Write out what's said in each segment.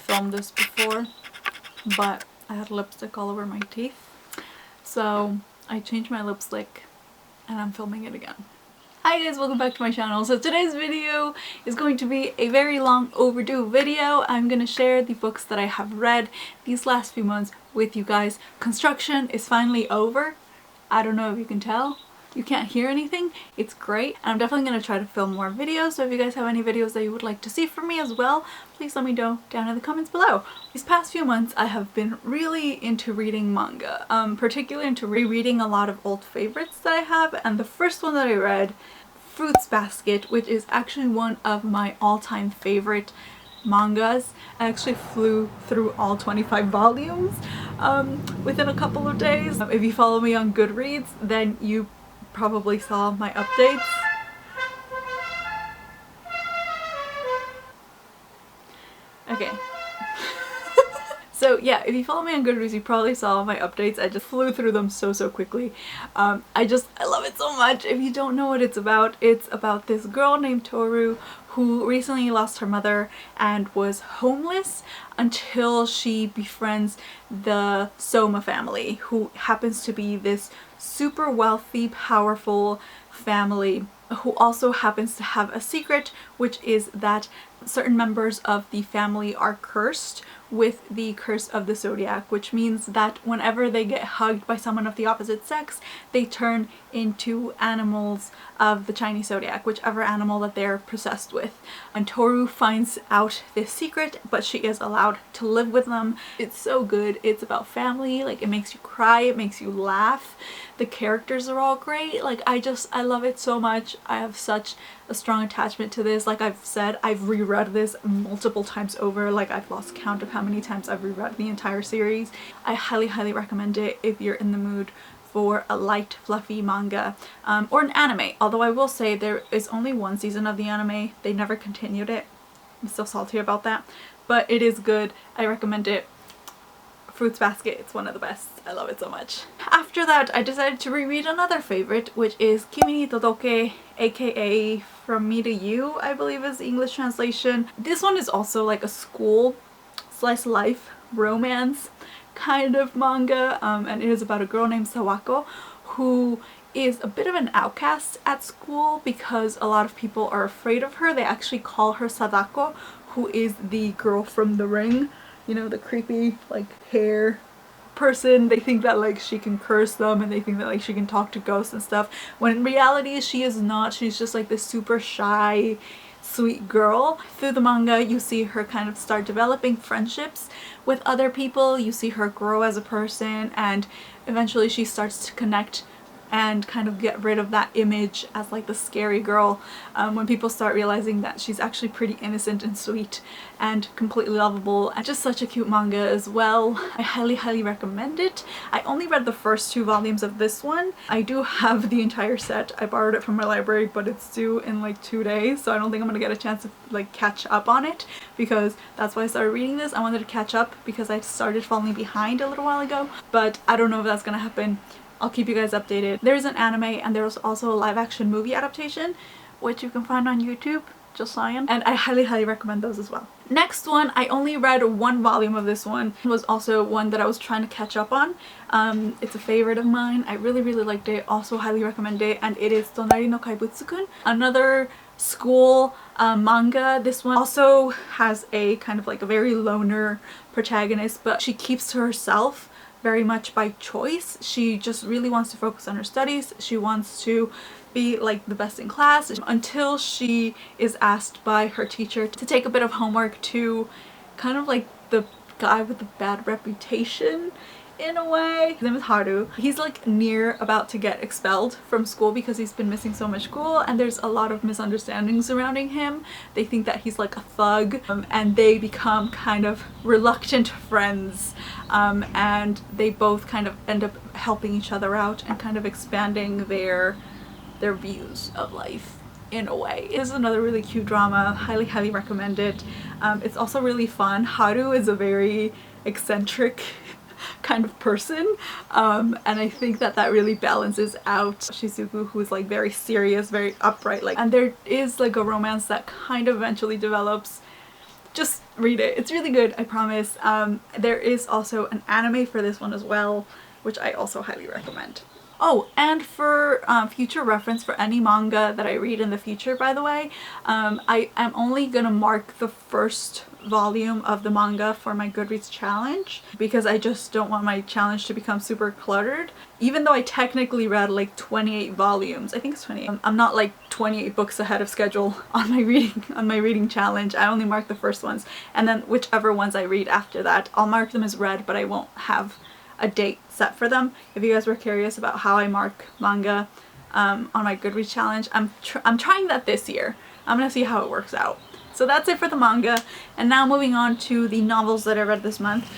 filmed this before, but I had lipstick all over my teeth. So I changed my lipstick and I'm filming it again. Hi guys, welcome back to my channel. So today's video is going to be a very long overdue video. I'm going to share the books that I have read these last few months with you guys. Construction is finally over. I don't know if you can tell. You can't hear anything. It's great. And I'm definitely going to try to film more videos. So if you guys have any videos that you would like to see from me as well, please let me know down in the comments below. These past few months I have been really into reading manga. Particularly into rereading a lot of old favorites that I have. And the first one that I read, Fruits Basket, which is actually one of my all-time favorite mangas. I actually flew through all 25 volumes within a couple of days. If you follow me on Goodreads, then you probably saw my updates. Okay. So yeah, if you follow me on Goodreads, you probably saw my updates. I just flew through them so quickly. I love it so much. If you don't know what it's about this girl named Toru who recently lost her mother and was homeless until she befriends the Soma family, who happens to be this super wealthy, powerful family who also happens to have a secret, which is that certain members of the family are cursed with the curse of the zodiac, which means that whenever they get hugged by someone of the opposite sex, they turn into animals of the Chinese zodiac, whichever animal that they're possessed with. And Toru finds out this secret, but she is allowed to live with them. It's so good. It's about family. Like, it makes you cry, it makes you laugh. The characters are all great. Like, I love it so much. I have such a strong attachment to this. Like I've said, I've reread this multiple times over. Like, I've lost count of how many times I've reread the entire series. I highly recommend it if you're in the mood for a light, fluffy manga or an anime. Although I will say there is only one season of the anime. They never continued it. I'm still salty about that, but it is good. I recommend it. Fruits Basket, it's one of the best. I love it so much. After that, I decided to reread another favorite, which is Kimi Todoke, aka From Me to You, I believe is the English translation. This one is also like a school slice of life romance kind of manga, and it is about a girl named Sawako who is a bit of an outcast at school because a lot of people are afraid of her. They actually call her Sadako, who is the girl from The Ring. You know, the creepy, like, hair person. They think that, like, she can curse them, and they think that, like, she can talk to ghosts and stuff, when in reality she is not. She's just like this super shy, sweet girl. Through the manga, you see her kind of start developing friendships with other people. You see her grow as a person, and eventually she starts to connect and kind of get rid of that image as like the scary girl when people start realizing that she's actually pretty innocent and sweet and completely lovable, and just such a cute manga as well. I highly recommend it. I only read the first 2 volumes of this one. I do have the entire set. I borrowed it from my library, but it's due in like 2 days, so I don't think I'm gonna get a chance to like catch up on it, because that's why I started reading this. I wanted to catch up because I started falling behind a little while ago, but I don't know if that's gonna happen. I'll keep you guys updated. There's an anime and there's also a live action movie adaptation, which you can find on YouTube, just saying. And I highly recommend those as well. Next one, I only read 1 volume of this one. It was also one that I was trying to catch up on. It's a favorite of mine. I really liked it. Also highly recommend it. And it is Tonari no Kaibutsu-kun, another school manga. This one also has a kind of like a very loner protagonist, but she keeps to herself very much by choice. She just really wants to focus on her studies. She wants to be like the best in class until she is asked by her teacher to take a bit of homework to kind of like the guy with the bad reputation in a way. His name is Haru. He's like near about to get expelled from school because he's been missing so much school, and there's a lot of misunderstandings surrounding him. They think that he's like a thug, and they become kind of reluctant friends, and they both kind of end up helping each other out and kind of expanding their views of life in a way. It is another really cute drama. Highly recommend it. It's also really fun. Haru is a very eccentric kind of person, and I think that that really balances out Shizuku, who's like very serious, very upright, like, and there is like a romance that kind of eventually develops just read it. It's really good, I promise. There is also an anime for this one as well, which I also highly recommend. Oh, and for future reference for any manga that I read in the future, by the way, I am only gonna mark the first volume of the manga for my Goodreads challenge because I just don't want my challenge to become super cluttered. Even though I technically read like 28 volumes, I think it's 28. I'm not like 28 books ahead of schedule on my reading challenge. I only mark the first ones, and then whichever ones I read after that, I'll mark them as read, but I won't have a date set for them. If you guys were curious about how I mark manga on my Goodreads challenge, I'm trying that this year. I'm gonna see how it works out. So that's it for the manga, and now moving on to the novels that I read this month.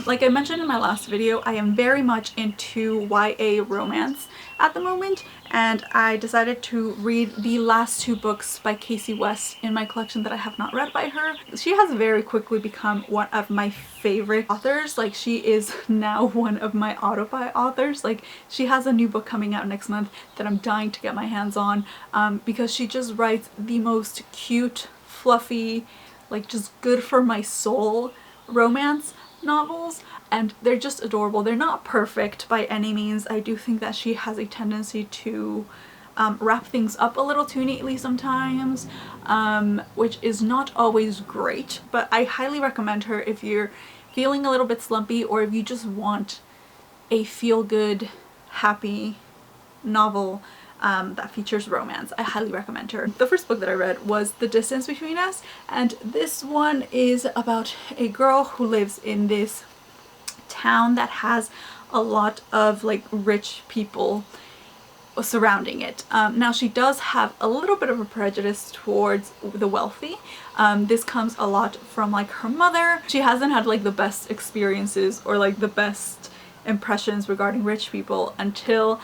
Like I mentioned in my last video, I am very much into YA romance at the moment, and I decided to read the last 2 books by Kasie West in my collection that I have not read by her. She has very quickly become one of my favorite authors. Like, she is now one of my auto-buy authors. Like, she has a new book coming out next month that I'm dying to get my hands on because she just writes the most cute, fluffy, like just good for my soul romance novels, and they're just adorable. They're not perfect by any means. I do think that she has a tendency to wrap things up a little too neatly sometimes, which is not always great, but I highly recommend her if you're feeling a little bit slumpy or if you just want a feel-good, happy novel that features romance. I highly recommend her. The first book that I read was The Distance Between Us, and this one is about a girl who lives in this town that has a lot of like rich people surrounding it. Now she does have a little bit of a prejudice towards the wealthy. This comes a lot from like her mother. She hasn't had like the best experiences or like the best impressions regarding rich people until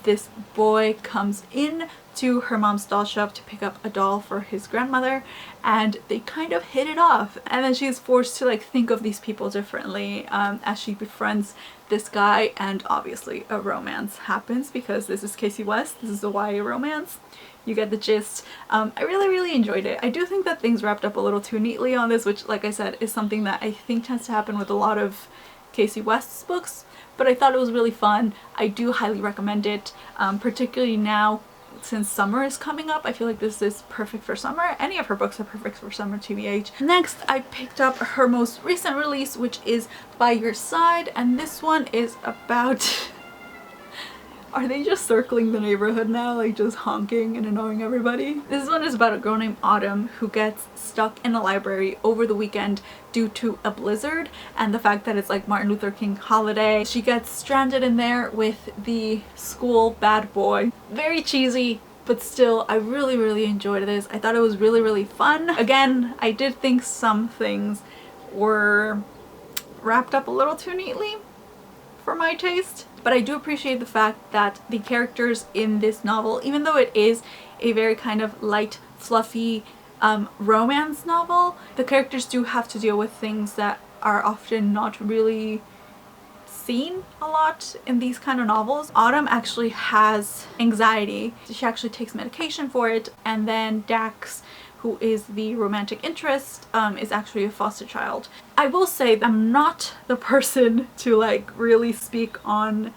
this boy comes in to her mom's doll shop to pick up a doll for his grandmother, and they kind of hit it off, and then she's forced to like think of these people differently as she befriends this guy, and obviously a romance happens because this is Kasie West. This is a YA romance. You get the gist. I really enjoyed it. I do think that things wrapped up a little too neatly on this, which, like I said, is something that I think tends to happen with a lot of Kasie West's books, but I thought it was really fun. I do highly recommend it, particularly now since summer is coming up. I feel like this is perfect for summer. Any of her books are perfect for summer, TBH. Next, I picked up her most recent release, which is By Your Side, and this one is about are they just circling the neighborhood now, like just honking and annoying everybody? This one is about a girl named Autumn who gets stuck in a library over the weekend due to a blizzard and the fact that it's like Martin Luther King holiday. She gets stranded in there with the school bad boy. Very cheesy, but still, I really enjoyed this. I thought it was really fun. Again, I did think some things were wrapped up a little too neatly for my taste, but I do appreciate the fact that the characters in this novel, even though it is a very kind of light, fluffy romance novel, the characters do have to deal with things that are often not really seen a lot in these kind of novels. Autumn actually has anxiety. She actually takes medication for it, and then Dax, who is the romantic interest, is actually a foster child. I will say that I'm not the person to like really speak on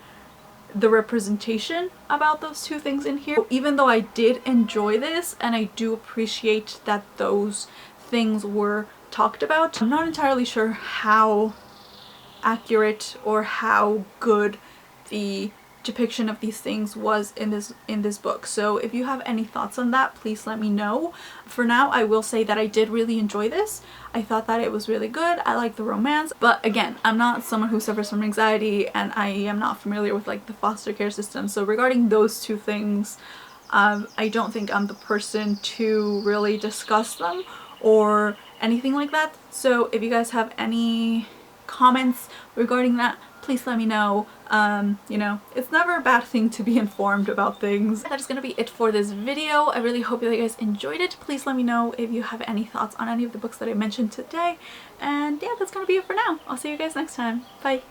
the representation about those two things in here. Even though I did enjoy this and I do appreciate that those things were talked about, I'm not entirely sure how accurate or how good the depiction of these things was in this book. So if you have any thoughts on that, please let me know. For now, I will say that I did really enjoy this. I thought that it was really good. I like the romance, but again, I'm not someone who suffers from anxiety, and I am not familiar with like the foster care system. So regarding those two things, I don't think I'm the person to really discuss them or anything like that. So if you guys have any comments regarding that, please let me know. You know, it's never a bad thing to be informed about things. That is gonna be it for this video. I really hope that you guys enjoyed it. Please let me know if you have any thoughts on any of the books that I mentioned today. And yeah, that's gonna be it for now. I'll see you guys next time. Bye!